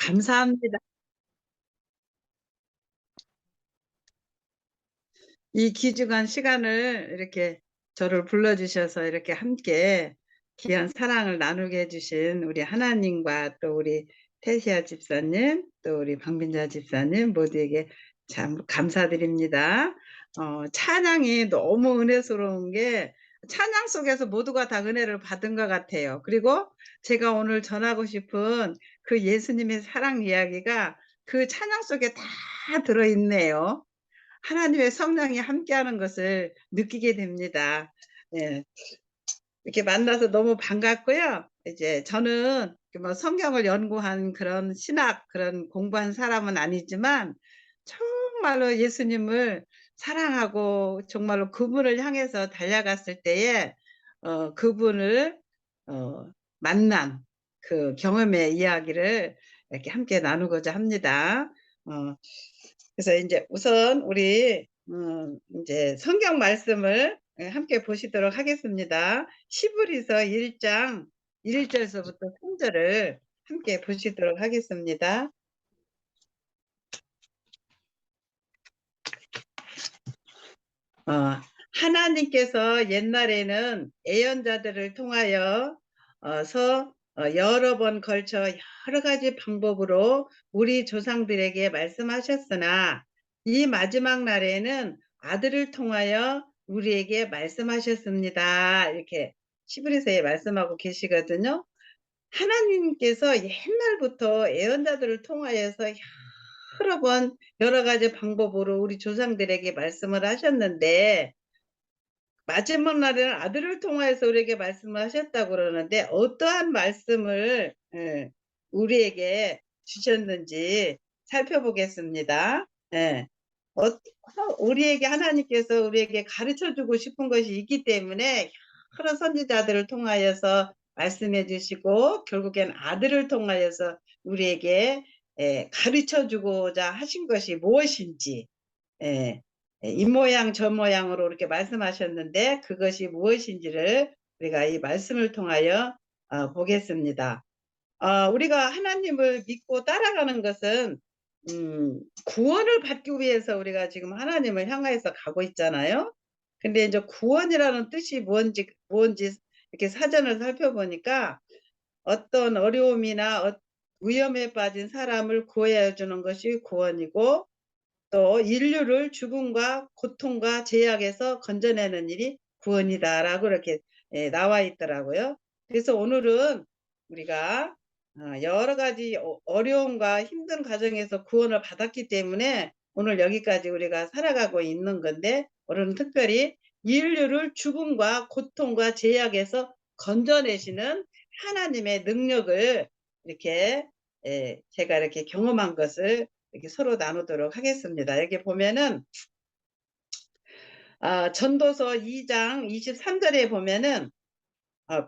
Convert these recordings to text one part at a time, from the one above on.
감사합니다. 이 귀중한 시간을 이렇게 저를 불러주셔서 이렇게 함께 귀한 사랑을 나누게 해주신 우리 하나님과 또 우리 태시아 집사님, 또 우리 방빈자 집사님 모두에게 참 감사드립니다. 찬양이 너무 은혜스러운 게 찬양 속에서 모두가 다 은혜를 받은 것 같아요. 그리고 제가 오늘 전하고 싶은 그 예수님의 사랑 이야기가 그 찬양 속에 다 들어있네요. 하나님의 성령이 함께하는 것을 느끼게 됩니다. 예, 이렇게 만나서 너무 반갑고요. 이제 저는 뭐 성경을 연구한 그런 신학 그런 공부한 사람은 아니지만 정말로 예수님을 사랑하고 정말로 그분을 향해서 달려갔을 때에 그분을 어, 만난 그 경험의 이야기를 이렇게 함께 나누고자 합니다. 어, 그래서 이제 우선 우리 이제 성경 말씀을 함께 보시도록 하겠습니다. 시브리서 1장 1절서부터 3절을 함께 보시도록 하겠습니다. 어, 하나님께서 옛날에는 예언자들을 통하여 여러 번 걸쳐 여러 가지 방법으로 우리 조상들에게 말씀하셨으나 이 마지막 날에는 아들을 통하여 우리에게 말씀하셨습니다. 이렇게 시브리서에 말씀하고 계시거든요. 하나님께서 옛날부터 예언자들을 통하여서 여러 번 여러 가지 방법으로 우리 조상들에게 말씀을 하셨는데 마지막 날에는 아들을 통하여서 우리에게 말씀을 하셨다고 그러는데 어떠한 말씀을 우리에게 주셨는지 살펴보겠습니다. 예. 우리에게 하나님께서 우리에게 가르쳐 주고 싶은 것이 있기 때문에 여러 선지자들을 통하여서 말씀해 주시고 결국엔 아들을 통하여서 우리에게 가르쳐 주고자 하신 것이 무엇인지 예, 이 모양 저 모양으로 이렇게 말씀하셨는데 그것이 무엇인지를 우리가 이 말씀을 통하여 보겠습니다. 우리가 하나님을 믿고 따라가는 것은 구원을 받기 위해서 우리가 지금 하나님을 향해서 가고 있잖아요. 근데 이제 구원이라는 뜻이 뭔지 이렇게 사전을 살펴보니까 어떤 어려움이나 위험에 빠진 사람을 구해 주는 것이 구원이고 또 인류를 죽음과 고통과 죄악에서 건져내는 일이 구원이다라고 이렇게 나와 있더라고요. 그래서 오늘은 우리가 여러 가지 어려움과 힘든 과정에서 구원을 받았기 때문에 오늘 여기까지 우리가 살아가고 있는 건데 오늘은 특별히 인류를 죽음과 고통과 죄악에서 건져내시는 하나님의 능력을 이렇게 제가 이렇게 경험한 것을 이렇게 서로 나누도록 하겠습니다. 여기 보면은 전도서 2장 23절에 보면은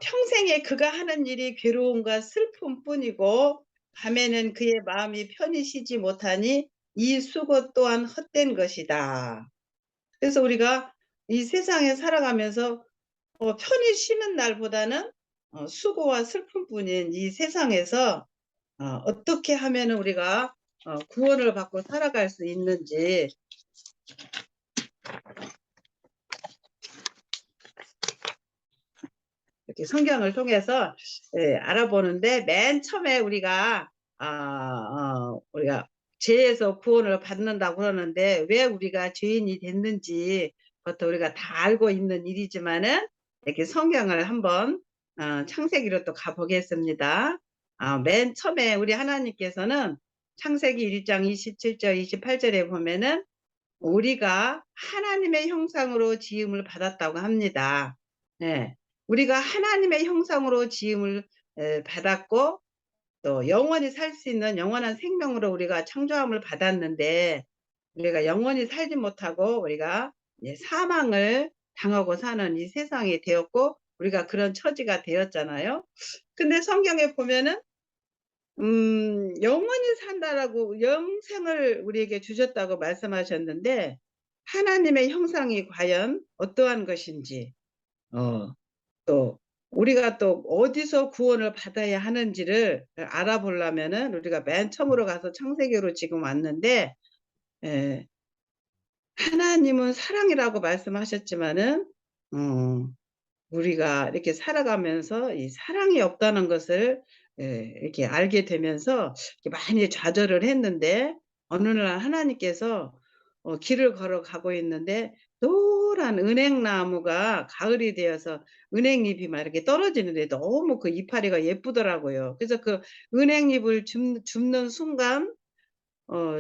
평생에 그가 하는 일이 괴로움과 슬픔뿐이고 밤에는 그의 마음이 편히 쉬지 못하니 이 수고 또한 헛된 것이다. 그래서 우리가 이 세상에 살아가면서 편히 쉬는 날보다는 수고와 슬픔뿐인 이 세상에서 어떻게 하면 우리가 구원을 받고 살아갈 수 있는지 이렇게 성경을 통해서 알아보는데 맨 처음에 우리가 죄에서 구원을 받는다고 그러는데 왜 우리가 죄인이 됐는지부터 우리가 다 알고 있는 일이지만은 이렇게 성경을 한번 창세기로 또 가보겠습니다. 맨 처음에 우리 하나님께서는 창세기 1장 27절 28절에 보면은 우리가 하나님의 형상으로 지음을 받았다고 합니다. 네. 우리가 하나님의 형상으로 지음을 받았고 또 영원히 살 수 있는 영원한 생명으로 우리가 창조함을 받았는데 우리가 영원히 살지 못하고 우리가 사망을 당하고 사는 이 세상이 되었고 우리가 그런 처지가 되었잖아요. 근데 성경에 보면은 영원히 산다라고 영생을 우리에게 주셨다고 말씀하셨는데 하나님의 형상이 과연 어떠한 것인지 또 우리가 또 어디서 구원을 받아야 하는지를 알아보려면은 우리가 맨 처음으로 가서 창세기로 지금 왔는데, 예, 하나님은 사랑이라고 말씀하셨지만은, 우리가 이렇게 살아가면서 이 사랑이 없다는 것을 이렇게 알게 되면서 이렇게 많이 좌절을 했는데, 어느 날 하나님께서 길을 걸어가고 있는데 노란 은행나무가 가을이 되어서 은행잎이 막 이렇게 떨어지는데 너무 그 이파리가 예쁘더라고요. 그래서 그 은행잎을 줍는 순간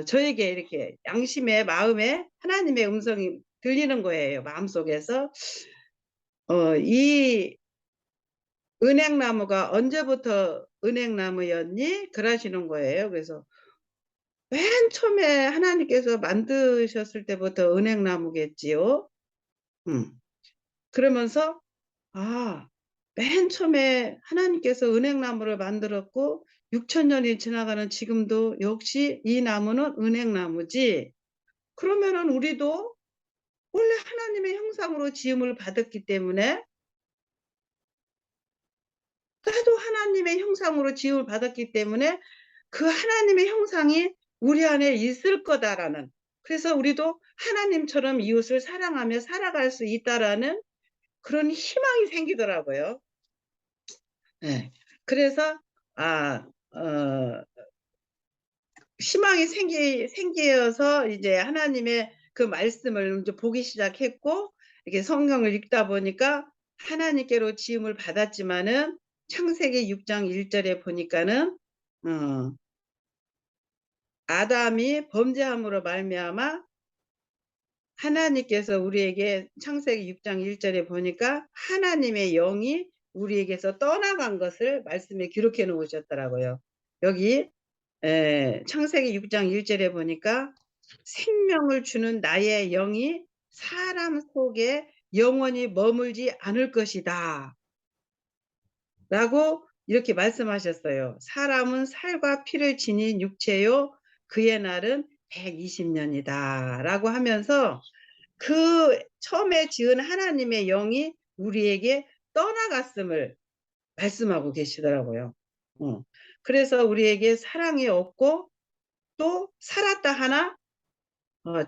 저에게 이렇게 양심의 마음에 하나님의 음성이 들리는 거예요. 마음속에서 이 은행나무가 언제부터 은행나무였니? 그러시는 거예요. 그래서 맨 처음에 하나님께서 만드셨을 때부터 은행나무겠지요. 음. 그러면서 아, 맨 처음에 하나님께서 은행나무를 만들었고 6,000년이 지나가는 지금도 역시 이 나무는 은행나무지. 그러면은 우리도 원래 하나님의 형상으로 지음을 받았기 때문에 나도 하나님의 형상으로 지음을 받았기 때문에 그 하나님의 형상이 우리 안에 있을 거다라는, 그래서 우리도 하나님처럼 이웃을 사랑하며 살아갈 수 있다라는 그런 희망이 생기더라고요. 네. 그래서 아, 희망이 생겨서 이제 하나님의 그 말씀을 이제 보기 시작했고, 이렇게 성경을 읽다 보니까 하나님께로 지음을 받았지만은 창세기 6장 1절에 보니까는 아담이 범죄함으로 말미암아 하나님께서 우리에게, 창세기 6장 1절에 보니까 하나님의 영이 우리에게서 떠나간 것을 말씀에 기록해 놓으셨더라고요. 여기 창세기 6장 1절에 보니까 생명을 주는 나의 영이 사람 속에 영원히 머물지 않을 것이다 라고 이렇게 말씀하셨어요. 사람은 살과 피를 지닌 육체요 그의 날은 120년이다 라고 하면서 그 처음에 지은 하나님의 영이 우리에게 떠나갔음을 말씀하고 계시더라고요. 그래서 우리에게 사랑이 없고 또 살았다 하나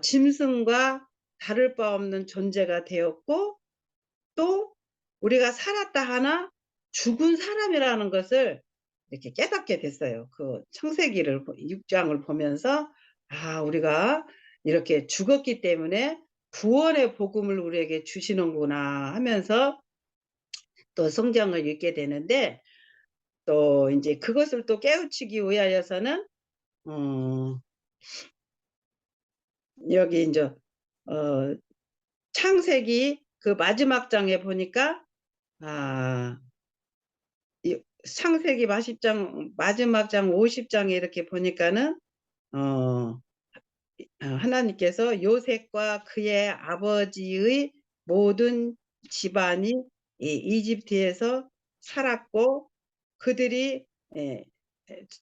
짐승과 다를 바 없는 존재가 되었고, 또 우리가 살았다 하나 죽은 사람이라는 것을 이렇게 깨닫게 됐어요. 그 창세기를 6장을 보면서 우리가 이렇게 죽었기 때문에 구원의 복음을 우리에게 주시는구나 하면서 또 성경을 읽게 되는데, 또 이제 그것을 또 깨우치기 위하여서는 여기 이제 창세기 그 마지막 장에 보니까 창세기 마지막 장 50장에 이렇게 보니까는 하나님께서 요셉과 그의 아버지의 모든 집안이 이집트에서 살았고 그들이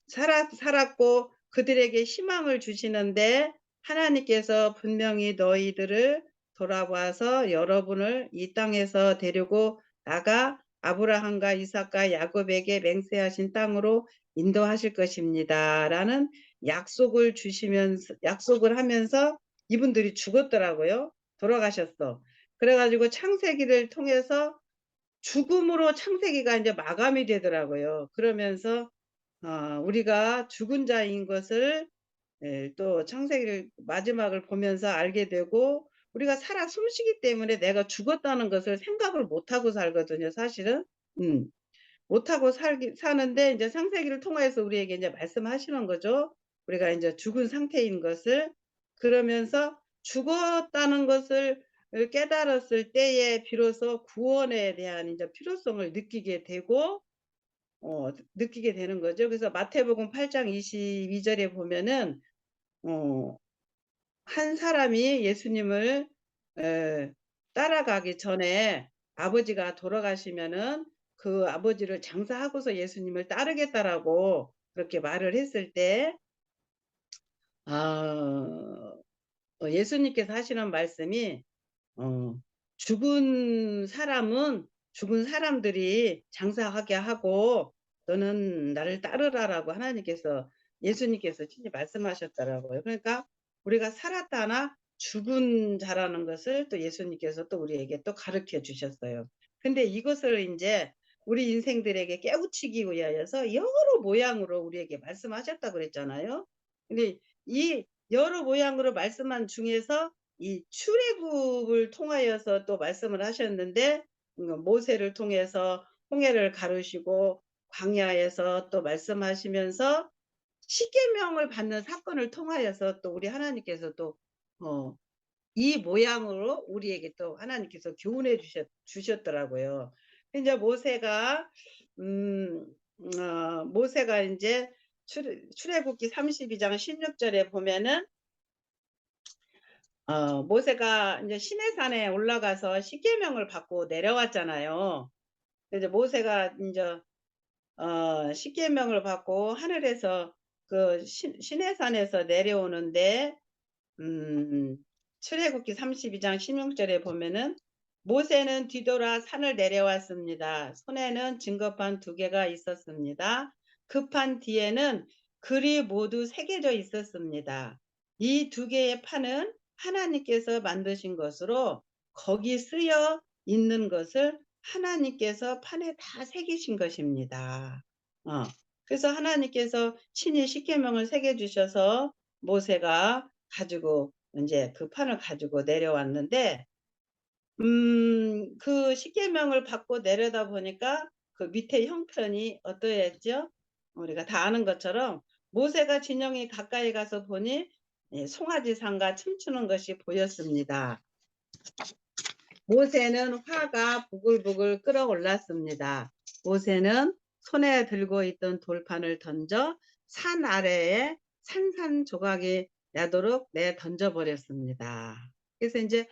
살았고 그들에게 희망을 주시는데, 하나님께서 분명히 너희들을 돌아와서 여러분을 이 땅에서 데리고 나가 아브라함과 이삭과 야곱에게 맹세하신 땅으로 인도하실 것입니다 라는 약속을 하면서 이분들이 죽었더라고요. 돌아가셨어. 그래가지고 창세기를 통해서 죽음으로 창세기가 이제 마감이 되더라고요. 그러면서 우리가 죽은 자인 것을 또 창세기를 마지막을 보면서 알게 되고, 우리가 살아 숨쉬기 때문에 내가 죽었다는 것을 생각을 못하고 살거든요, 사실은. 못하고 사는데 이제 창세기를 통해서 우리에게 이제 말씀하시는 거죠. 우리가 이제 죽은 상태인 것을. 그러면서 죽었다는 것을 깨달았을 때에 비로소 구원에 대한 이제 필요성을 느끼게 되고 느끼게 되는 거죠. 그래서 마태복음 8장 22절에 보면은 한 사람이 예수님을 따라가기 전에 아버지가 돌아가시면은 그 아버지를 장사하고서 예수님을 따르겠다라고 그렇게 말을 했을 때 예수님께서 하시는 말씀이 죽은 사람은 죽은 사람들이 장사하게 하고 너는 나를 따르라라고 하나님께서 예수님께서 친히 말씀하셨더라고요. 그러니까 우리가 살았다나 죽은 자라는 것을 또 예수님께서 또 우리에게 또 가르쳐 주셨어요. 근데 이것을 이제 우리 인생들에게 깨우치기 위하여서 여러 모양으로 우리에게 말씀하셨다 그랬잖아요. 근데 이 여러 모양으로 말씀한 중에서 이 출애굽을 통하여서 또 말씀을 하셨는데 모세를 통해서 홍해를 가르시고 광야에서 또 말씀하시면서 십계명을 받는 사건을 통하여서 또 우리 하나님께서 또 이 모양으로 우리에게 또 하나님께서 교훈해 주셨더라고요. 이제 모세가 모세가 이제 출애굽기 32장 16절에 보면은 모세가 이제 시내산에 올라가서 십계명을 받고 내려왔잖아요. 이제 모세가 이제 십계명을 받고 하늘에서 그 시내산에서 내려오는데 출애굽기 32장 16절에 보면은 모세는 뒤돌아 산을 내려왔습니다. 손에는 증거판 2개가 있었습니다. 그 판 뒤에는 글이 모두 새겨져 있었습니다. 이 2개의 판은 하나님께서 만드신 것으로 거기 쓰여 있는 것을 하나님께서 판에 다 새기신 것입니다. 그래서 하나님께서 친히 십계명을 새겨주셔서 모세가 가지고 이제 그 판을 가지고 내려왔는데 그 십계명을 받고 내려다 보니까 그 밑에 형편이 어떠했죠? 우리가 다 아는 것처럼 모세가 진영이 가까이 가서 보니 송아지상과 춤추는 것이 보였습니다. 모세는 화가 부글부글 끓어올랐습니다. 모세는 손에 들고 있던 돌판을 던져 산 아래에 산산조각이 나도록 던져버렸습니다. 그래서 이제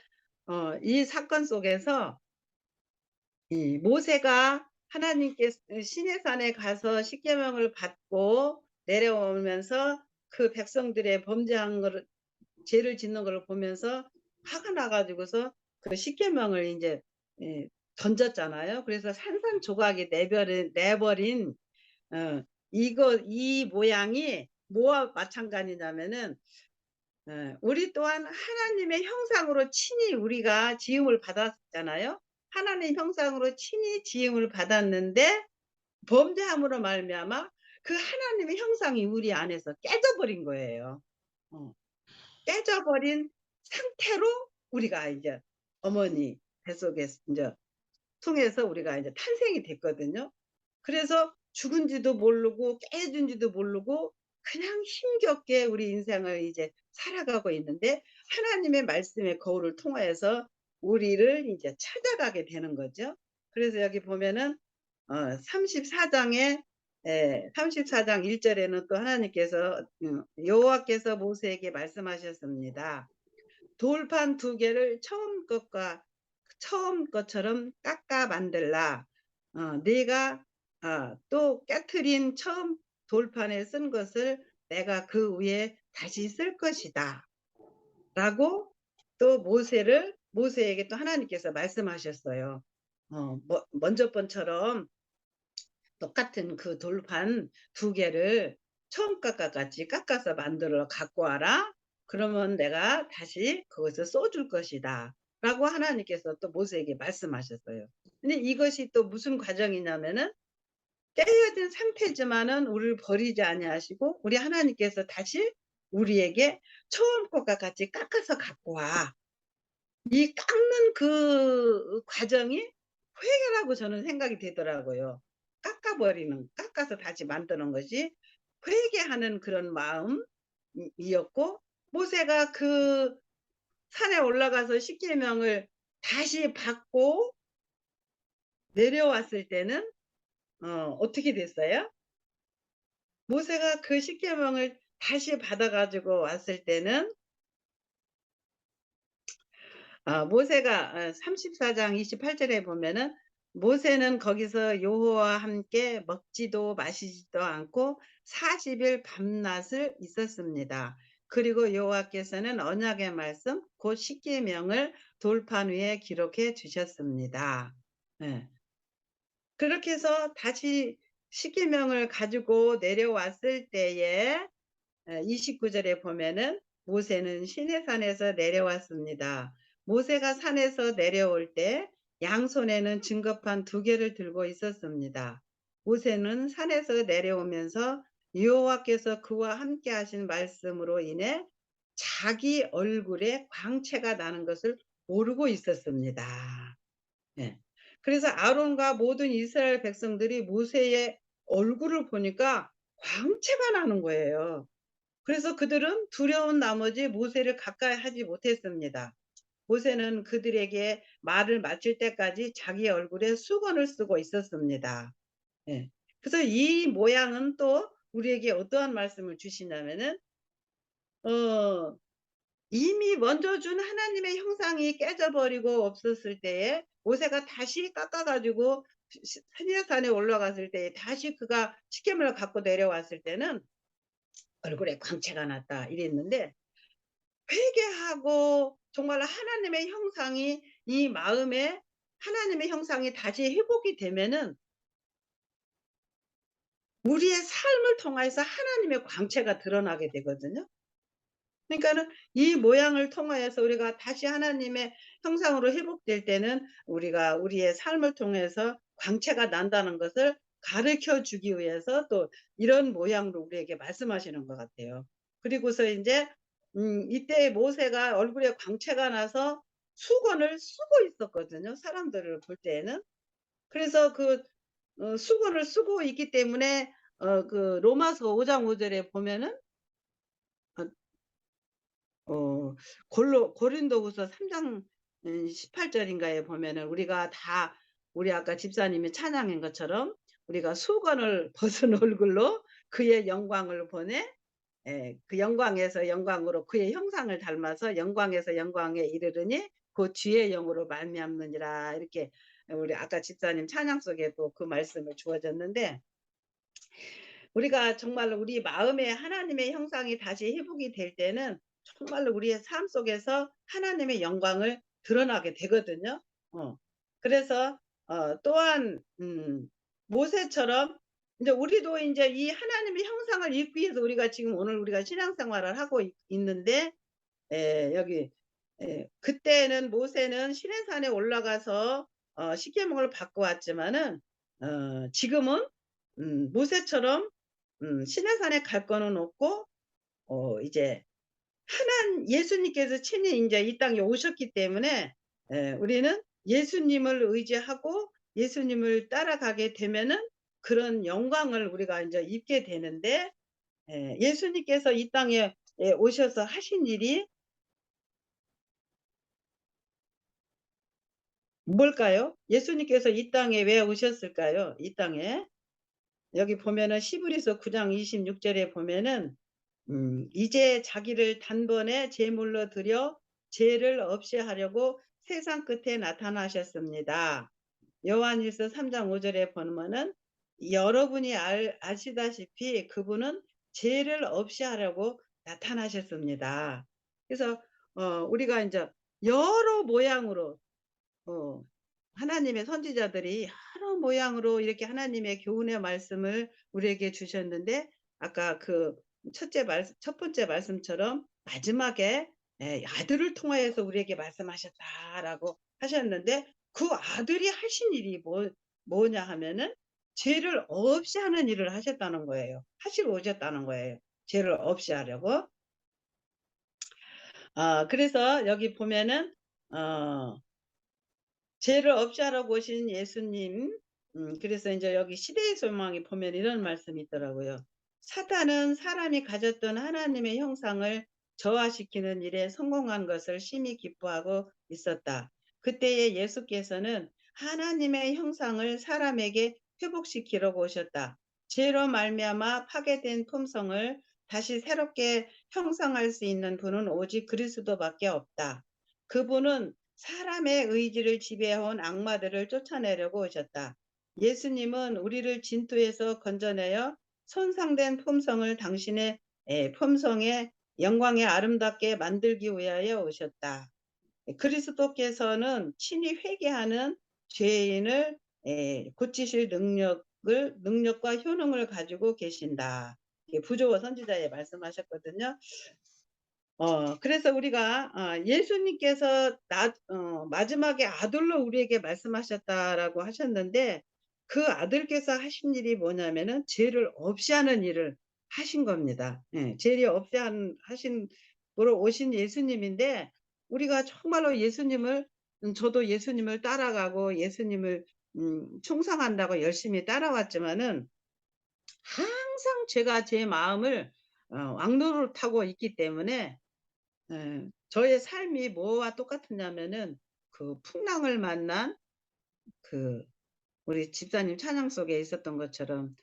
이 사건 속에서 이 모세가 하나님께 시내산에 가서 십계명을 받고 내려오면서 그 백성들의 범죄한 것을 죄를 짓는 걸 보면서 화가 나가지고서 그 십계명을 이제 던졌잖아요. 그래서 산산조각이 내버린 이 모양이 뭐와 마찬가지냐면은 우리 또한 하나님의 형상으로 친히 우리가 지음을 받았잖아요. 하나님 형상으로 친히 지음을 받았는데 범죄함으로 말미암아 그 하나님의 형상이 우리 안에서 깨져버린 거예요. 깨져버린 상태로 우리가 이제 어머니 뱃속에 이제 통해서 우리가 이제 탄생이 됐거든요. 그래서 죽은지도 모르고 깨진지도 모르고 그냥 힘겹게 우리 인생을 이제 살아가고 있는데 하나님의 말씀의 거울을 통하여서 우리를 이제 찾아가게 되는 거죠. 그래서 여기 보면은 34장에 34장 1절에는 또 하나님께서 여호와께서 모세에게 말씀하셨습니다. 돌판 2개를 처음 것처럼 깎아 만들라. 네가 또 깨트린 처음 돌판에 쓴 것을 내가 그 위에 다시 쓸 것이다. 라고 또 모세에게 또 하나님께서 말씀하셨어요. 먼저 번처럼 똑같은 그 돌판 2개를 처음 같이 깎아서 만들어 갖고 와라. 그러면 내가 다시 그것을 쏘줄 것이다. 라고 하나님께서 또 모세에게 말씀하셨어요. 근데 이것이 또 무슨 과정이냐면은 깨어진 상태지만은 우리를 버리지 아니하시고 우리 하나님께서 다시 우리에게 처음 것과 같이 깎아서 갖고 와. 이 깎는 그 과정이 회개라고 저는 생각이 되더라고요. 깎아서 다시 만드는 것이 회개하는 그런 마음이었고 모세가 그 산에 올라가서 십계명을 다시 받고 내려왔을 때는 어떻게 됐어요? 모세가 그 십계명을 다시 받아가지고 왔을 때는 모세가 34장 28절에 보면은 모세는 거기서 여호와와 함께 먹지도 마시지도 않고 40일 밤낮을 있었습니다. 그리고 여호와께서는 언약의 말씀 곧 십계명을 돌판 위에 기록해 주셨습니다. 네. 그렇게 해서 다시 십계명을 가지고 내려왔을 때에 29절에 보면은 모세는 시내산에서 내려왔습니다. 모세가 산에서 내려올 때 양손에는 증거판 2개를 들고 있었습니다. 모세는 산에서 내려오면서 여호와께서 그와 함께 하신 말씀으로 인해 자기 얼굴에 광채가 나는 것을 모르고 있었습니다. 예. 그래서 아론과 모든 이스라엘 백성들이 모세의 얼굴을 보니까 광채가 나는 거예요. 그래서 그들은 두려운 나머지 모세를 가까이 하지 못했습니다. 모세는 그들에게 말을 마칠 때까지 자기 얼굴에 수건을 쓰고 있었습니다. 예. 그래서 이 모양은 또 우리에게 어떠한 말씀을 주시냐면은 어 이미 먼저 준 하나님의 형상이 깨져버리고 없었을 때에 모세가 다시 깎아 가지고 시내산에 올라갔을 때에 다시 그가 십계명을 갖고 내려왔을 때는 얼굴에 광채가 났다 이랬는데, 회개하고 정말 하나님의 형상이 이 마음에 하나님의 형상이 다시 회복이 되면은 우리의 삶을 통해서 하나님의 광채가 드러나게 되거든요. 그러니까는 이 모양을 통하여서 우리가 다시 하나님의 형상으로 회복될 때는 우리가 우리의 삶을 통해서 광채가 난다는 것을 가르쳐 주기 위해서 또 이런 모양으로 우리에게 말씀하시는 것 같아요. 그리고서 인제 이때 모세가 얼굴에 광채가 나서 수건을 쓰고 있었거든요, 사람들을 볼 때에는. 그래서 그 수건을 쓰고 있기 때문에 그 로마서 5장 5 절에 보면은 어 어 골로 고린도후서 3장 18 절인가에 보면은 우리가 다 우리 아까 집사님이 찬양한 것처럼 우리가 수건을 벗은 얼굴로 그의 영광을 보내 그 영광에서 영광으로 그의 형상을 닮아서 영광에서 영광에 이르르니 그 주의 영으로 말미암느니라. 이렇게 우리 아까 집사님 찬양 속에 또 그 말씀을 주어졌는데, 우리가 정말로 우리 마음에 하나님의 형상이 다시 회복이 될 때는 정말로 우리의 삶 속에서 하나님의 영광을 드러나게 되거든요. 그래서 또한 모세처럼 이제 우리도 인제 이 하나님의 형상을 입기 위해서 우리가 지금 오늘 우리가 신앙생활을 하고 있는데, 여기 그때는 모세는 시내산에 올라가서 십계명을 받고 왔지만은 지금은 모세처럼 시내산에 갈 거는 없고 이제 예수님께서 친히 인제 이 땅에 오셨기 때문에 우리는 예수님을 의지하고 예수님을 따라가게 되면은 그런 영광을 우리가 인제 입게 되는데, 예수님께서 이 땅에 오셔서 하신 일이 뭘까요? 예수님께서 이 땅에 왜 오셨을까요? 이 땅에. 여기 보면은 히브리서 9장 26 절에 보면은 이제 자기를 단번에 제물로 드려 죄를 없이 하려고 세상 끝에 나타나셨습니다. 요한일서 3장 5 절에 보면은 여러분이 아시다시피 그분은 죄를 없이 하려고 나타나셨습니다. 그래서 우리가 인제 여러 모양으로 어 하나님의 선지자들이 여러 모양으로 이렇게 하나님의 교훈의 말씀을 우리에게 주셨는데, 아까 그 첫 번째 말씀처럼 마지막에 "아들을 통하여서 우리에게 말씀하셨다."라고 하셨는데, 그 아들이 하신 일이 뭐냐 하면은 죄를 없이 하는 일을 하셨다는 거예요. 하시러 오셨다는 거예요, 죄를 없이 하려고. 그래서 여기 보면은 어 죄를 없이 하라고 오신 예수님. 그래서 인제 여기 시대의 소망에 보면 이런 말씀이 있더라고요. "사탄은 사람이 가졌던 하나님의 형상을 저하시키는 일에 성공한 것을 심히 기뻐하고 있었다. 그때에 예수께서는 하나님의 형상을 사람에게 회복시키려고 오셨다. 죄로 말미암아 파괴된 품성을 다시 새롭게 형성할 수 있는 분은 오직 그리스도밖에 없다. 그분은 사람의 의지를 지배해온 악마들을 쫓아내려고 오셨다. 예수님은 우리를 진토에서 건져내어 손상된 품성을 당신의 품성의 영광에 아름답게 만들기 위하여 오셨다. 그리스도께서는 친히 회개하는 죄인을 고치실 능력과 효능을 가지고 계신다. 이게 부조와 선지자에 말씀하셨거든요. 그래서 우리가 예수님께서 마지막에 아들로 우리에게 말씀하셨다라고 하셨는데, 그 아들께서 하신 일이 뭐냐면은 죄를 없이 하는 일을 하신 겁니다. 예, 죄를 없이 하신 으로 오신 예수님인데, 우리가 정말로 저도 예수님을 따라가고 예수님을 충성한다고 열심히 따라왔지만은 항상 제가 제 마음을 왕노릇하고 있기 때문에, 저의 삶이 뭐와 똑같으냐면은 그 풍랑을 만난 그 우리 집사님 찬양 속에 있었던 것처럼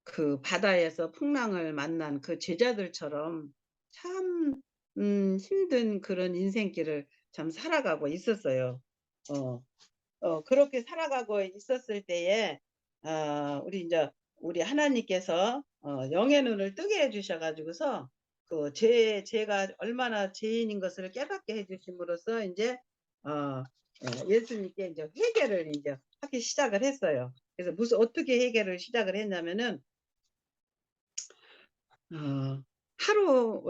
그 바다에서 풍랑을 만난 그 제자들처럼 참 힘든 그런 인생길을 참 살아가고 있었어요. 그렇게 살아가고 있었을 때에 우리 하나님께서 영의 눈을 뜨게 해주셔 가지고서 제가 얼마나 죄인인 것을 깨닫게 해주심으로써 이제 예수님께 이제 회개를 이제 하기 시작을 했어요. 그래서 어떻게 회개를 시작을 했냐면은 어, 하루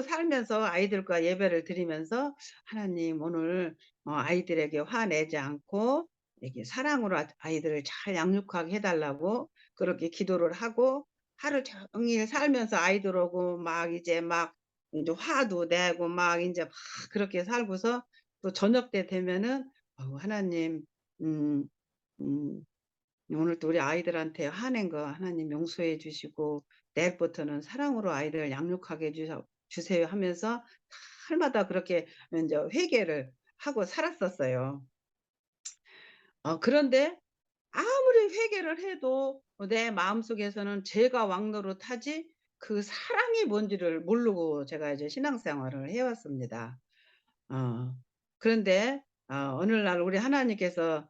살면서 아이들과 예배를 드리면서, 하나님 오늘 아이들에게 화내지 않고 이렇게 사랑으로 아이들을 잘 양육하게 해달라고 그렇게 기도를 하고, 하루 종일 살면서 아이들하고 이제 화도 내고 이제 그렇게 살고서, 또 저녁 때 되면은 하나님, 음, 음, 오늘 또 우리 아이들한테 화낸 거 하나님 용서해 주시고, 내일부터는 사랑으로 아이들을 양육하게 주세요 하면서 날마다 그렇게 이제 회개를 하고 살았었어요. 그런데 아무리 회개를 해도 내 마음속에서는 죄가 왕노릇하지 그 사랑이 뭔지를 모르고 제가 이제 신앙생활을 해왔습니다. 그런데 어느 날 우리 하나님께서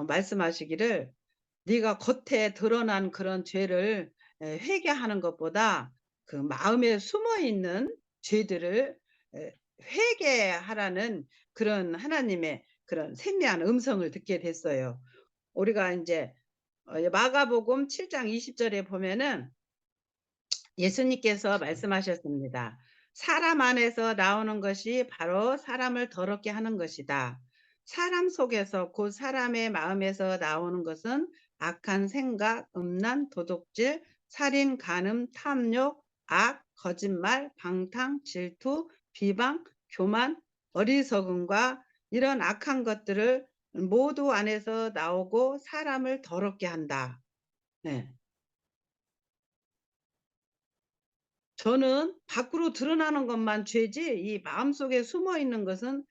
말씀하시기를, 네가 겉에 드러난 그런 죄를 회개하는 것보다 그 마음에 숨어 있는 죄들을 회개하라는 그런 하나님의 그런 생명한 음성을 듣게 됐어요. 우리가 이제 마가복음 7장 20절에 보면은 예수님께서 말씀하셨습니다. 사람 안에서 나오는 것이 바로 사람을 더럽게 하는 것이다. 사람 속에서 곧 사람의 마음에서 나오는 것은 악한 생각, 음란, 도둑질, 살인, 간음, 탐욕, 악, 거짓말, 방탕, 질투, 비방, 교만, 어리석음과 이런 악한 것들을 모두 안에서 나오고 사람을 더럽게 한다. 네. 저는 밖으로 드러나는 것만 죄지 이 마음속에 숨어 있는 것은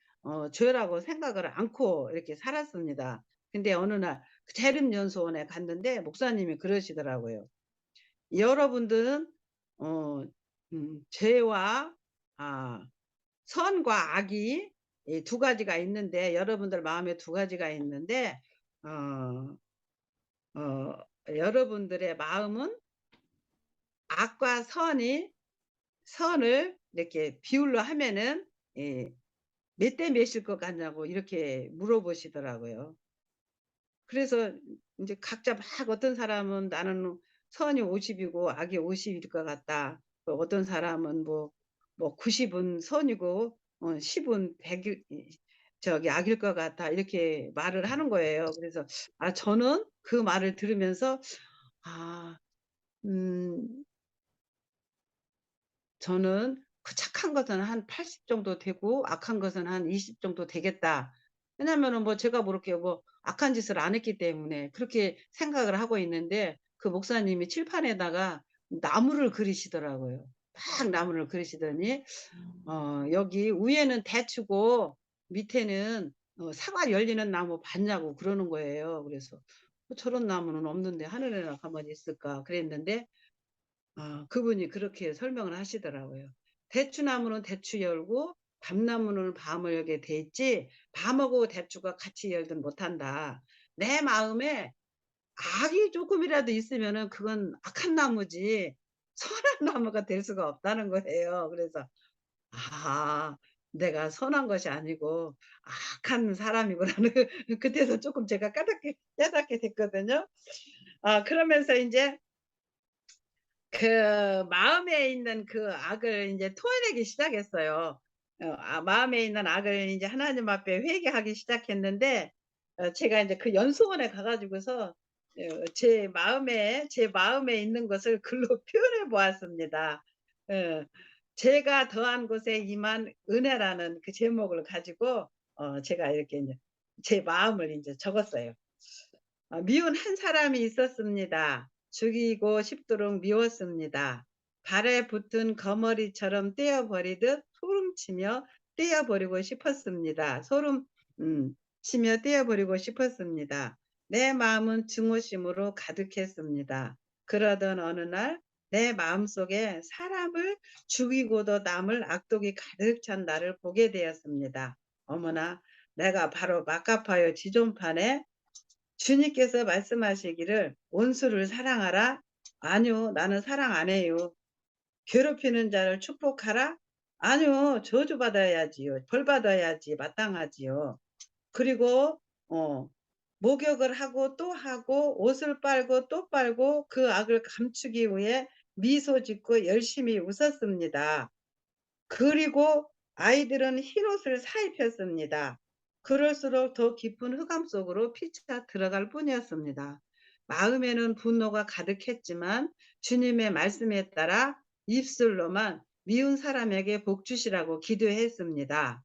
죄라고 생각을 않고 이렇게 살았습니다. 근데 어느 날 재림연수원에 갔는데 목사님이 그러시더라고요. 여러분들은 어, 죄와 선과 악이 이두 가지가 있는데, 여러분들 마음에 두 가지가 있는데 어, 여러분들의 마음은 악과 선을 이렇게 비율로 하면은 몇 대 몇일 것 같냐고 이렇게 물어보시더라고요. 그래서 이제 각자 어떤 사람은 나는 선이 50이고 악이 50일 것 같다. 또 어떤 사람은 뭐 90은 선이고 10은 100일 악일 것 같다. 이렇게 말을 하는 거예요. 그래서 저는 그 말을 들으면서 아, 음, 저는 그 착한 것은 한 80 정도 되고 악한 것은 한 20 정도 되겠다. 왜냐면은 제가 그렇게 악한 짓을 안 했기 때문에 그렇게 생각을 하고 있는데, 그 목사님이 칠판에다가 나무를 그리시더라고요. 막 나무를 그리시더니 여기 위에는 대추고 밑에는 사과 열리는 나무 봤냐고 그러는 거예요. 그래서 저런 나무는 없는데 하늘에나 가만히 있을까 그랬는데, 그분이 그렇게 설명을 하시더라고요. 대추나무는 대추 열고 밤나무는 밤을 열게 돼 있지, 밤하고 대추가 같이 열든 못한다. 내 마음에 악이 조금이라도 있으면은 그건 악한 나무지 선한 나무가 될 수가 없다는 거예요. 그래서 아, 내가 선한 것이 아니고 악한 사람이구나는 그때서 조금 제가 깨닫게 됐거든요. 그러면서 인제 그 마음에 있는 그 악을 인제 토해내기 시작했어요. 마음에 있는 악을 인제 하나님 앞에 회개하기 시작했는데, 제가 인제 그 연수원에 가 가지고서 제 마음에 있는 것을 글로 표현해 보았습니다. 어 제가 더한 곳에 임한 은혜라는 그 제목을 가지고 제가 이렇게 인제 제 마음을 인제 적었어요. 미운 한 사람이 있었습니다. 죽이고 싶도록 미웠습니다. 발에 붙은 거머리처럼 떼어버리듯 소름치며 떼어버리고 싶었습니다. 치며 떼어버리고 싶었습니다. 내 마음은 증오심으로 가득했습니다. 그러던 어느 날 내 마음속에 사람을 죽이고도 남을 악독이 가득 찬 나를 보게 되었습니다. 어머나, 내가 바로 마카파요 지존판에 주님께서 말씀하시기를 "온수를 사랑하라." 아니요. 나는 사랑 안 해요. 괴롭히는 자를 축복하라? 아니요. 저주받아야지요. 벌 받아야지 마땅하지요. 그리고 어 목욕을 하고 또 하고 옷을 빨고 또 빨고 그 악을 감추기 위해 미소 짓고 열심히 웃었습니다. 그리고 아이들은 흰옷을 사입혔습니다. 그럴수록 더 깊은 흑암 속으로 피쳐 들어갈 뿐이었습니다. 마음에는 분노가 가득했지만 주님의 말씀에 따라 입술로만 미운 사람에게 복 주시라고 기도했습니다.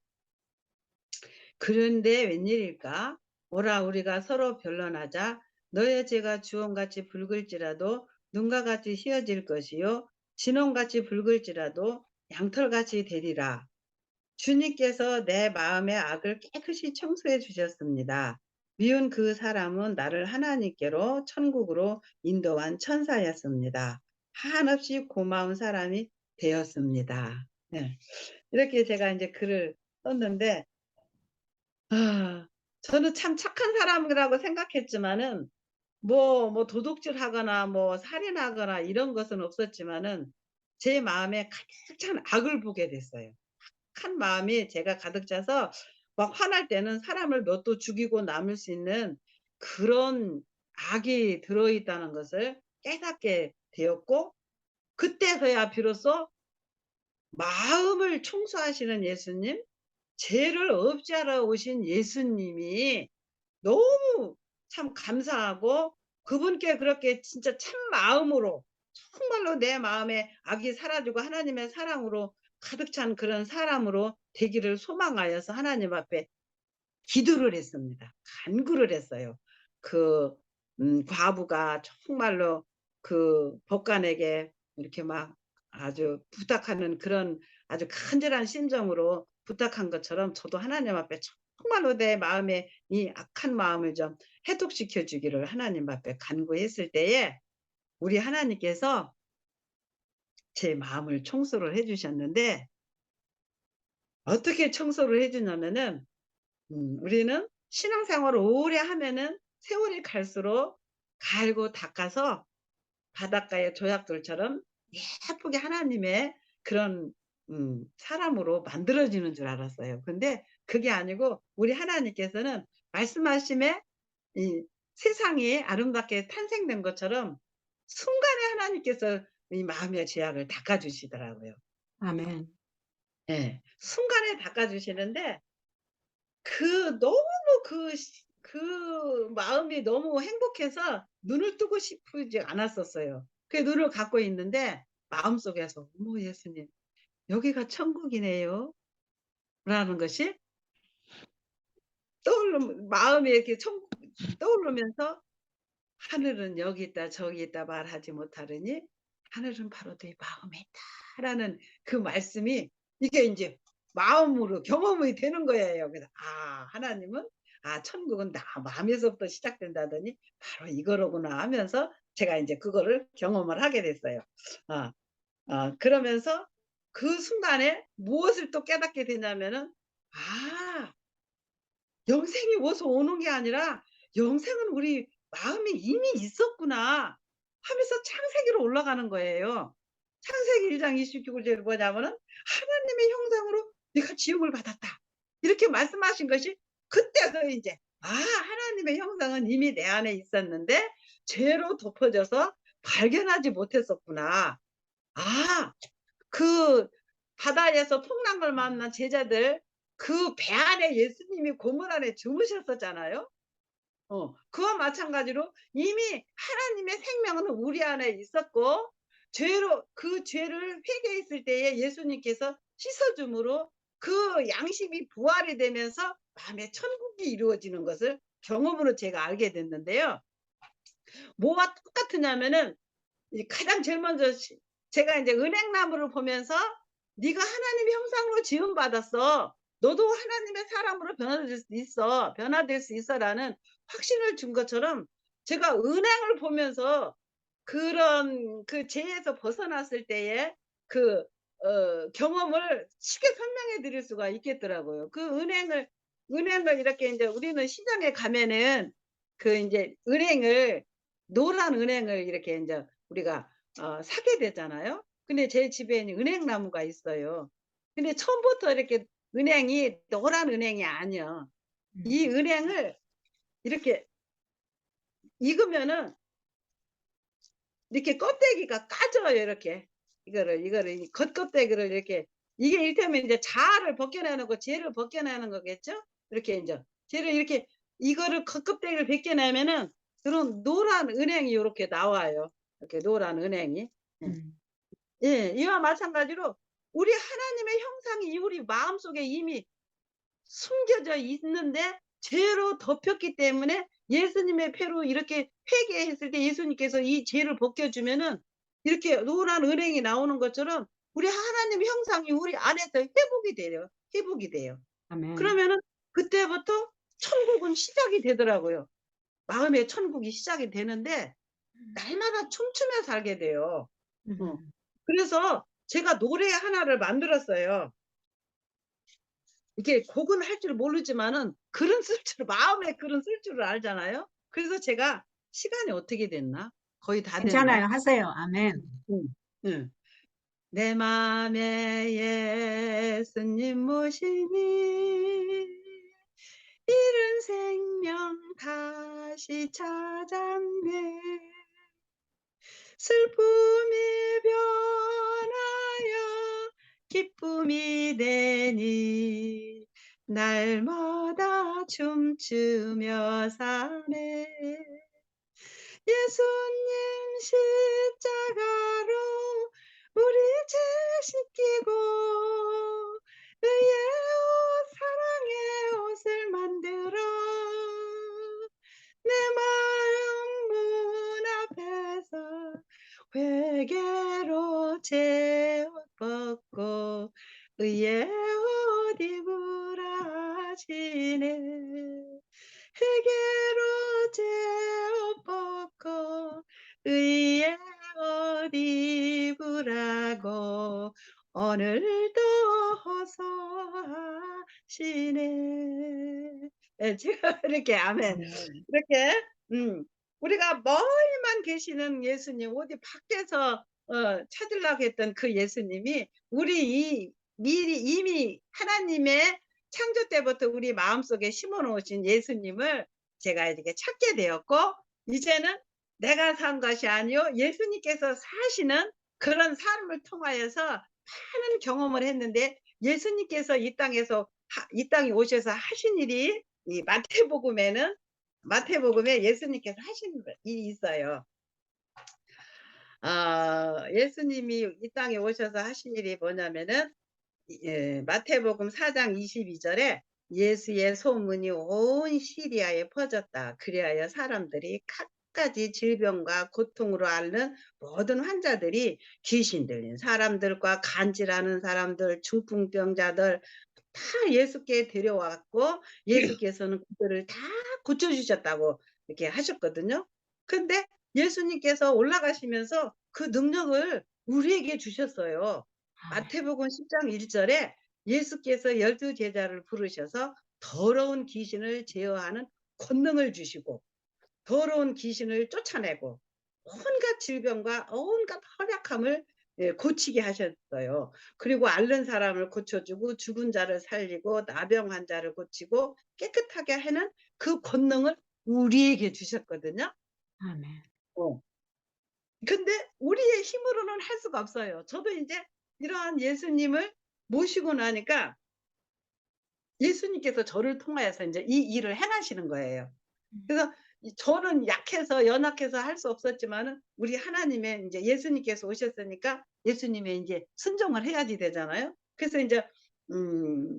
그런데 웬일일까? 오라 우리가 서로 변론하자. 너의 죄가 주홍같이 붉을지라도 눈과 같이 희어질 것이요 진홍같이 붉을지라도 양털같이 되리라. 주님께서 내 마음의 악을 깨끗이 청소해 주셨습니다. 미운 그 사람은 나를 하나님께로 천국으로 인도한 천사였습니다. 한없이 고마운 사람이 되었습니다. 네. 이렇게 제가 이제 글을 썼는데, 저는 참 착한 사람이라고 생각했지만은 도둑질하거나 살인하거나 이런 것은 없었지만은 제 마음에 가득 찬 악을 보게 됐어요. 착한 마음이 제가 가득 차서 막 화날 때는 사람을 몇 도 죽이고 남을 수 있는 그런 악이 들어 있다는 것을 깨닫게 되었고, 그때서야 비로소 마음을 청소하시는 예수님, 죄를 없애하러 오신 예수님이 너무 참 감사하고, 그분께 그렇게 진짜 참 마음으로 정말로 내 마음에 악이 사라지고 하나님의 사랑으로 가득 찬 그런 사람으로 되기를 소망하여서 하나님 앞에 기도를 했습니다. 간구를 했어요. 그 과부가 정말로 그 법관에게 이렇게 막 아주 부탁하는 그런 아주 간절한 심정으로 부탁한 것처럼 저도 하나님 앞에 정말로 내 마음에 이 악한 마음을 좀 해독시켜 주기를 하나님 앞에 간구했을 때에 우리 하나님께서 제 마음을 청소를 해 주셨는데, 어떻게 청소를 해 주냐면은 우리는 신앙생활을 오래 하면은 세월이 갈수록 갈고 닦아서 바닷가의 조약돌처럼 예쁘게 하나님의 그런 사람으로 만들어지는 줄 알았어요. 근데 그게 아니고 우리 하나님께서는 말씀하심에 이 세상이 아름답게 탄생된 것처럼 순간에 하나님께서 이 마음의 죄악을 닦아 주시더라고요. 아멘. 예. 순간에 닦아 주시는데, 너무 그 마음이 너무 행복해서 눈을 뜨고 싶지 않았었어요. 그 눈을 감고 있는데 마음속에서 '어머 예수님, 여기가 천국이네요.' 라는 것이 마음에 이렇게 떠오르면서 '하늘은 여기 있다 저기 있다 말하지 못하느니 하늘은 바로 네 마음에 있다.'라는 그 말씀이 이게 인제 마음으로 경험이 되는 거예요. 그래서 '아 하나님은 천국은 나 마음에서부터 시작된다더니 바로 이거로구나.' 하면서 제가 인제 그거를 경험을 하게 됐어요. 어 그러면서 그 순간에 무엇을 또 깨닫게 되냐면은 '아 영생이 어서 오는 게 아니라 영생은 우리 마음에 이미 있었구나.' 하면서 창세기로 올라가는 거예요. 창세기 1장 29 절이 뭐냐면은 하나님의 형상으로 네가 지옥을 받았다. 이렇게 말씀하신 것이 그때서 이제 하나님의 형상은 이미 내 안에 있었는데 죄로 덮어져서 발견하지 못했었구나. 그 바다에서 풍랑을 만난 제자들 그 배 안에 예수님이 고물 안에 주무셨었잖아요. 그와 마찬가지로 이미 하나님의 생명은 우리 안에 있었고 그 죄를 회개했을 때에 예수님께서 씻어줌으로 그 양심이 부활이 되면서 마음의 천국이 이루어지는 것을 경험으로 제가 알게 됐는데요. 뭐와 똑같으냐면은 가장 제일 먼저 제가 이제 은행나무를 보면서 네가 하나님의 형상으로 지음 받았어. 너도 하나님의 사람으로 변화될 수 있어라는 확신을 준 것처럼 제가 은행을 보면서 그런 그 죄에서 벗어났을 때의 그 경험을 쉽게 설명해 드릴 수가 있겠더라고요. 그 은행을 이렇게 이제 우리는 시장에 가면은 그 이제 노란 은행을 이렇게 이제 우리가 사게 되잖아요. 근데 제 집에는 은행나무가 있어요. 근데 처음부터 이렇게 은행이 노란 은행이 아니야. 이 은행을 이렇게 익으면은 이렇게 껍데기가 까져요. 이렇게 이거를 이 겉껍데기를 이렇게 이게 이를테면 이제 자아를 벗겨내는 거, 죄를 벗겨내는 거겠죠. 이렇게 이제 죄를 이렇게 이거를 겉껍데기를 벗겨내면은 그런 노란 은행이 이렇게 나와요. 이렇게 노란 은행이. 예. 예, 이와 마찬가지로 우리 하나님의 형상이 우리 마음속에 이미 숨겨져 있는데 죄로 덮였기 때문에 예수님의 피로 이렇게 회개했을 때 예수님께서 이 죄를 벗겨주면은 이렇게 노란 은행이 나오는 것처럼 우리 하나님의 형상이 우리 안에서 회복이 돼요. 회복이 돼요. 아멘. 그러면은 그때부터 천국은 시작이 되더라고요. 마음의 천국이 시작이 되는데 날마다 춤추며 살게 돼요. 어. 그래서 제가 노래 하나를 만들었어요. 이게 곡은 할 줄 모르지만은 글은 쓸 줄 마음에 글은 쓸 줄을 알잖아요. 그래서 제가 시간이 어떻게 됐나? 거의 다 됐네. 괜찮아요. 하세요. 아멘. 응. 응. 내 맘에 예수님 모시니 이른 생명 다시 찾았네. 슬픔이 변하여 기쁨이 되니 날마다 춤추며 사네. 예수님 십자가로 우리 죄 씻기고 의의 옷 사랑의 옷을 만들어 내 마음 문 앞에서 회개로 제 옷 벗고 의의 옷 입으라 하시네. 회개로 제 옷 벗고 의의 옷 입으라고 오늘도 호소하시네. 예, 제가 이렇게 아멘. 아멘. 이렇게 우리가 멀리만 계시는 예수님, 어디 밖에서 찾으려고 했던 그 예수님이 미리 이미 하나님의 창조 때부터 우리 마음속에 심어 놓으신 예수님을 제가 이렇게 찾게 되었고 이제는 내가 산 것이 아니요 예수님께서 사시는 그런 삶을 통하여서 많은 경험을 했는데 예수님께서 이 땅에 오셔서 하신 일이 이 마태복음에 예수님께서 하신 일이 있어요. 예수님이 이 땅에 오셔서 하신 일이 뭐냐면은 마태복음 4장 22절에 예수의 소문이 온 시리아에 퍼졌다. 그리하여 사람들이 갖가지 질병과 고통으로 앓는 모든 환자들이 귀신 들린 사람들과 간질하는 사람들, 중풍병자들 다 예수께 데려왔고 예수께서는 그들을 다 고쳐주셨다고 이렇게 하셨거든요. 근데 예수님께서 올라가시면서 그 능력을 우리에게 주셨어요. 마태복음 10장 1절에 예수께서 12 제자를 부르셔서 더러운 귀신을 제어하는 권능을 주시고 더러운 귀신을 쫓아내고 온갖 질병과 온갖 허약함을 예, 고치게 하셨어요. 그리고 앓는 사람을 고쳐주고 죽은 자를 살리고 나병 환자를 고치고 깨끗하게 하는 그 권능을 우리에게 주셨거든요. 아멘. 어. 근데 우리의 힘으로는 할 수가 없어요. 저도 이제 이러한 예수님을 모시고 나니까 예수님께서 저를 통하여서 이제 이 일을 행하시는 거예요. 음. 그래서 저는 약해서 연약해서 할 수 없었지만은 우리 하나님의 이제 예수님께서 오셨으니까 예수님의 이제 순종을 해야지 되잖아요. 그래서 이제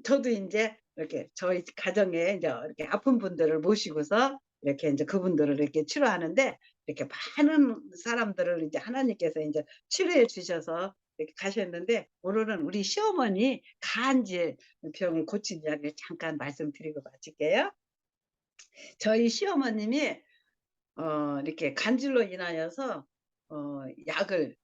저도 이제 이렇게 저희 가정에 이제 이렇게 아픈 분들을 모시고서 이렇게 이제 그분들을 이렇게 치료하는데 이렇게 많은 사람들을 이제 하나님께서 이제 치료해 주셔서 이렇게 가셨는데 오늘은 우리 시어머니 간질 병을 고친 이야기를 잠깐 말씀드리고 마칠게요. 저희 시어머님이 이렇게 간질로 인하여서 약을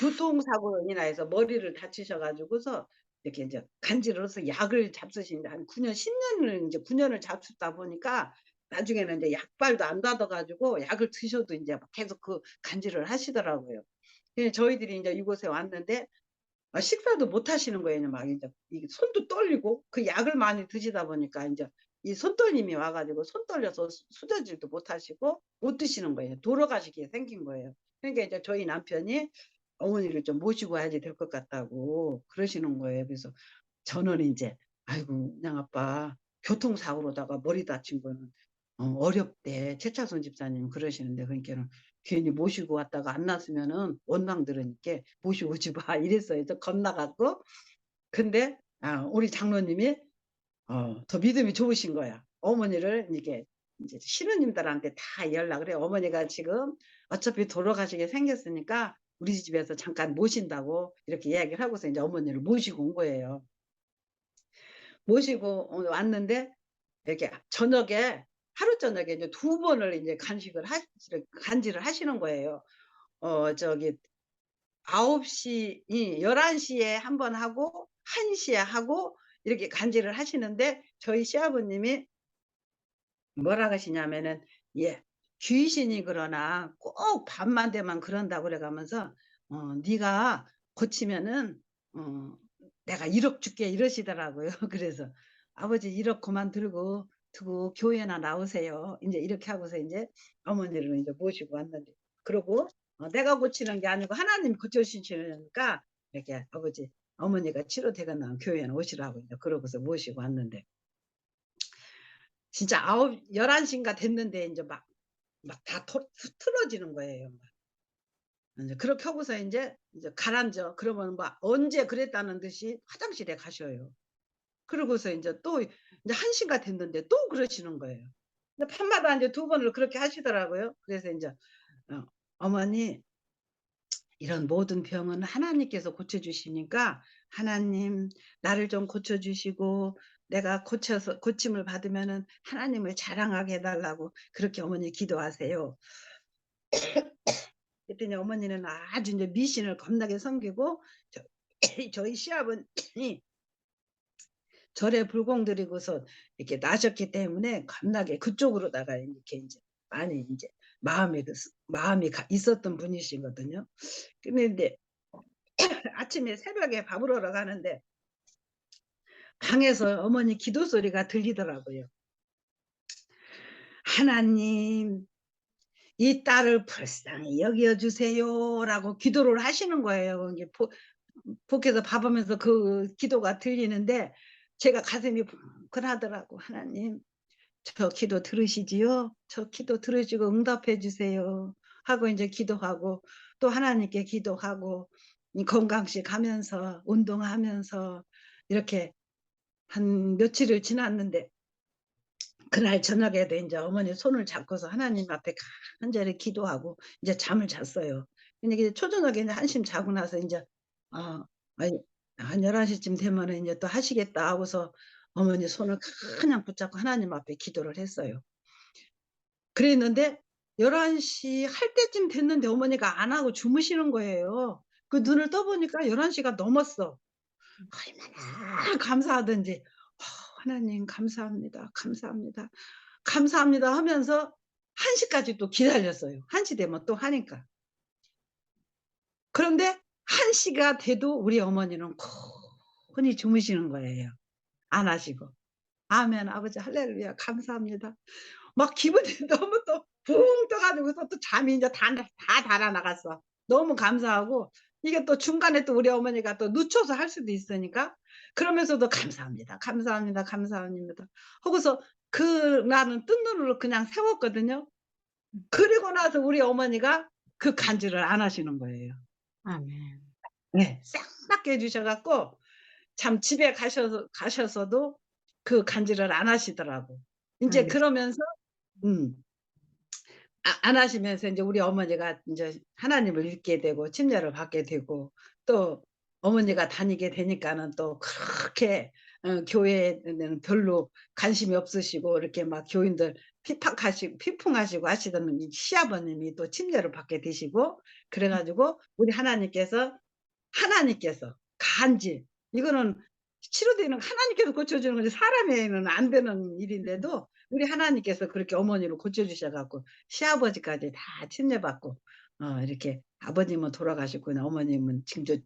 교통사고로 인하여서 머리를 다치셔 가지고서 이렇게 인제 간질로서 약을 잡수시는데 한 9년 10 년을 인제 9 년을 잡수다 보니까 나중에는 인제 약발도 안 닫아 가지고 약을 드셔도 인제 막 계속 그 간질을 하시더라고요. 예, 저희들이 인제 이곳에 왔는데 식사도 못 하시는 거예요. 막 이제 이게 손도 떨리고 그 약을 많이 드시다 보니까 인제 이 손떨림이 와 가지고 손 떨려서 수저질도 못 하시고 못 드시는 거예요. 돌아가시게 생긴 거예요. 그러니까 이제 저희 남편이 어머니를 좀 모시고 와야지 될 것 같다고 그러시는 거예요. 그래서 저는 인제 "아이고 그냥 아빠 교통사고로다가 머리 다친 거는 어렵대." 최차선 집사님은 그러시는데 그러니까는 괜히 모시고 왔다가 안 낫으면은 원망 들으니까 "모시고 오지 마." 이랬어요. 저 겁나 갖고. 근데 우리 장로님이 더 믿음이 좋으신 거야. 어머니를 이게 인제 신우님들한테 다 연락을 해요. "어머니가 지금 어차피 돌아가시게 생겼으니까 우리 집에서 잠깐 모신다."고 이렇게 이야기를 하고서 인제 어머니를 모시고 온 거예요. 모시고 왔는데 이렇게 저녁에 하루 저녁에 이제 두 번을 인제 간식을 간질을 하시는 거예요. 저기 9시 이 11 시에 한 번 하고 1 시에 하고 이렇게 간질을 하시는데 저희 시아버님이 뭐라 그러시냐면은 예, 귀신이 그러나 꼭 밤만 되면 그런다고 그래 가면서 "네가 고치면은 어 내가 1억 줄게." 이러시더라고요. 그래서 "아버지 1억 그만 들고 두고 교회나 나오세요." 인제 이렇게 하고서 인제 어머니를 인제 모시고 왔는데 그러고 내가 고치는 게 아니고 하나님이 고쳐 주시니까 이렇게 아버지 어머니가 치료되고 나면 교회는 오시라고 인제 그러고서 모시고 왔는데 진짜 11 시인가 됐는데 인제 막 다 틀어지는 거예요. 막. 인제 그렇게 하고서 인제 가라앉아. 그러면 막 언제 그랬다는 듯이 화장실에 가셔요. 그러고서 인제 또 인제 1 시가 됐는데 또 그러시는 거예요. 근데 밤마다 인제 두 번을 그렇게 하시더라고요. 그래서 인제 어 "어머니 이런 모든 병은 하나님께서 고쳐 주시니까 하나님 나를 좀 고쳐 주시고 내가 고쳐서 고침을 받으면은 하나님을 자랑하게 해 달라고 그렇게 어머니 기도하세요." 그랬더니 어머니는 아주 인제 미신을 겁나게 섬기고 저 저희 시아버님이 절에 불공 들이고서 이렇게 나셨기 때문에 겁나게 그쪽으로다가 이렇게 인제 많이 인제 마음에 마음이 있었던 분이시거든요. 근데 인제 아침에 새벽에 밥을 하러 가는데 방에서 어머니 기도 소리가 들리더라고요. "하나님 이 딸을 불쌍히 여겨 주세요."라고 기도를 하시는 거예요. 이게 밖에서 밥하면서 그 기도가 들리는데 제가 가슴이 뭉클하더라고. '하나님 저 기도 들으시지요? 저 기도 들으시고 응답해 주세요.' 하고 인제 기도하고 또 하나님께 기도하고 이 건강식 하면서 운동하면서 이렇게 한 며칠을 지났는데 그날 저녁에도 인제 어머니 손을 잡고서 하나님 앞에 간절히 기도하고 이제 잠을 잤어요. 근데 이게 초저녁에 인제 한참 자고 나서 인제 아 아이 한 11 시쯤 되면은 인제 또 하시겠다 하고서 어머니 손을 그냥 붙잡고 하나님 앞에 기도를 했어요. 그랬는데 11시 할 때쯤 됐는데 어머니가 안 하고 주무시는 거예요. 그 눈을 떠 보니까 11 시가 넘었어. 얼마나 감사하던지 하나님 감사합니다. 감사합니다. 감사합니다." 하면서 1 시까지 또 기다렸어요. 1시 되면 또 하니까. 그런데 1시가 돼도 우리 어머니는 고온히 주무시는 거예요. 안 하시고. 아멘. 아버지 할렐루야 감사합니다. 막 기분이 너무 또 붕 떠 가지고서 또 잠이 인제 다 달아나갔어. 너무 감사하고 이게 또 중간에 또 우리 어머니가 또 늦춰서 할 수도 있으니까 그러면서도 "감사합니다. 감사합니다. 감사합니다." 하고서 그날은 뜬 눈으로 그냥 세웠거든요. 그리고 나서 우리 어머니가 그 간질을 안 하시는 거예요. 아멘. 네. 싹 낫게 해 주셔 갖고 참 집에 가셔서도 그 간질을 안 하시더라고. 인제 알겠습니다. 그러면서 음 안 하시면서 인제 우리 어머니가 인제 하나님을 믿게 되고 침례를 받게 되고 또 어머니가 다니게 되니까는 또 그렇게 교회에는 별로 관심이 없으시고 이렇게 막 교인들 피풍하시고 하시던 이 시아버님이 또 침례를 받게 되시고 그래 가지고 우리 하나님께서 간질 이거는 치료되는 하나님께서 고쳐 주는 거지 사람에는 안 되는 일인데도 우리 하나님께서 그렇게 어머니를 고쳐 주셔 갖고 시아버지까지 다 침례받고 이렇게 아버님은 돌아가셨고 어머님은 지금 이제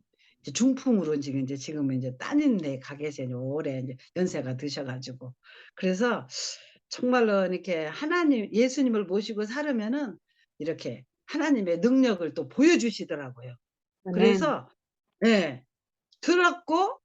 중풍으로 지금은 인제 따님 네 가 계세요. 올해 인제 연세가 드셔 가지고. 그래서 정말로 이렇게 예수님을 모시고 살으면은 이렇게 하나님의 능력을 또 보여주시더라고요. 아멘. 그래서 예. 들었고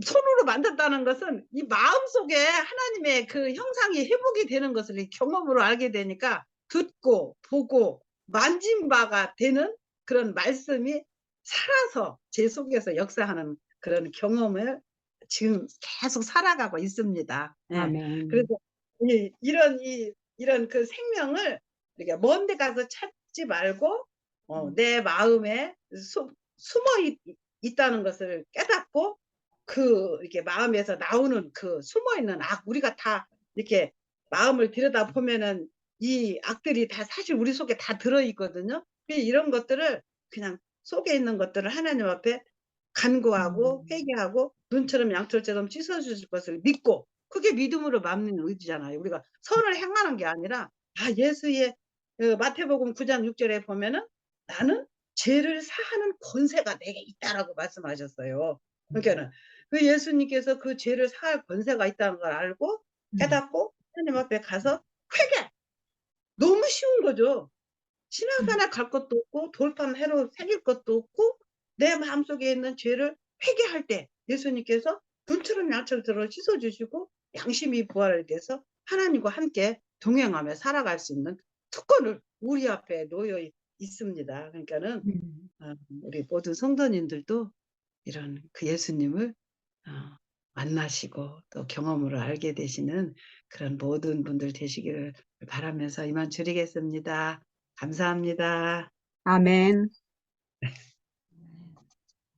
손으로 만졌다는 것은 이 마음속에 하나님의 그 형상이 회복이 되는 것을 이 경험으로 알게 되니까 듣고 보고 만진 바가 되는 그런 말씀이 살아서 제 속에서 역사하는 그런 경험을 지금 계속 살아가고 있습니다. 예. 그래서 아멘. 이런 그 생명을 이렇게 먼 데 가서 찾지 말고 내 마음에 숨어 있다는 것을 깨닫고 이렇게 마음에서 나오는 그 숨어 있는 우리가 다 이렇게 마음을 들여다보면은 이 악들이 다 사실 우리 속에 다 들어 있거든요. 이런 것들을 그냥 속에 있는 것들을 하나님 앞에 간구하고 음. 회개하고 눈처럼 양털처럼 씻어 주실 것을 믿고 그게 믿음으로 맞는 의지잖아요. 우리가 선을 행하는 게 아니라 예수의 마태복음 9장 6 절에 보면은 "나는 죄를 사하는 권세가 내게 있다."라고 말씀하셨어요. 그러니까는 그 예수님께서 그 죄를 사할 권세가 있다는 걸 알고 음. 깨닫고 하나님 앞에 가서 회개. 너무 쉬운 거죠. 음. 지나가나 갈 것도 없고 돌판 해로 새길 것도 없고 내 마음속에 있는 죄를 회개할 때 예수님께서 눈처럼 양처럼 씻어 주시고 양심이 부활이 돼서 하나님과 함께 동행하며 살아갈 수 있는 특권을 우리 앞에 놓여 있습니다. 그러니까는 음. 우리 모든 성도님들도 이런 그 예수님을 어 만나시고 또 경험으로 알게 되시는 그런 모든 분들 되시기를 바라면서 이만 줄이겠습니다. 감사합니다. 아멘.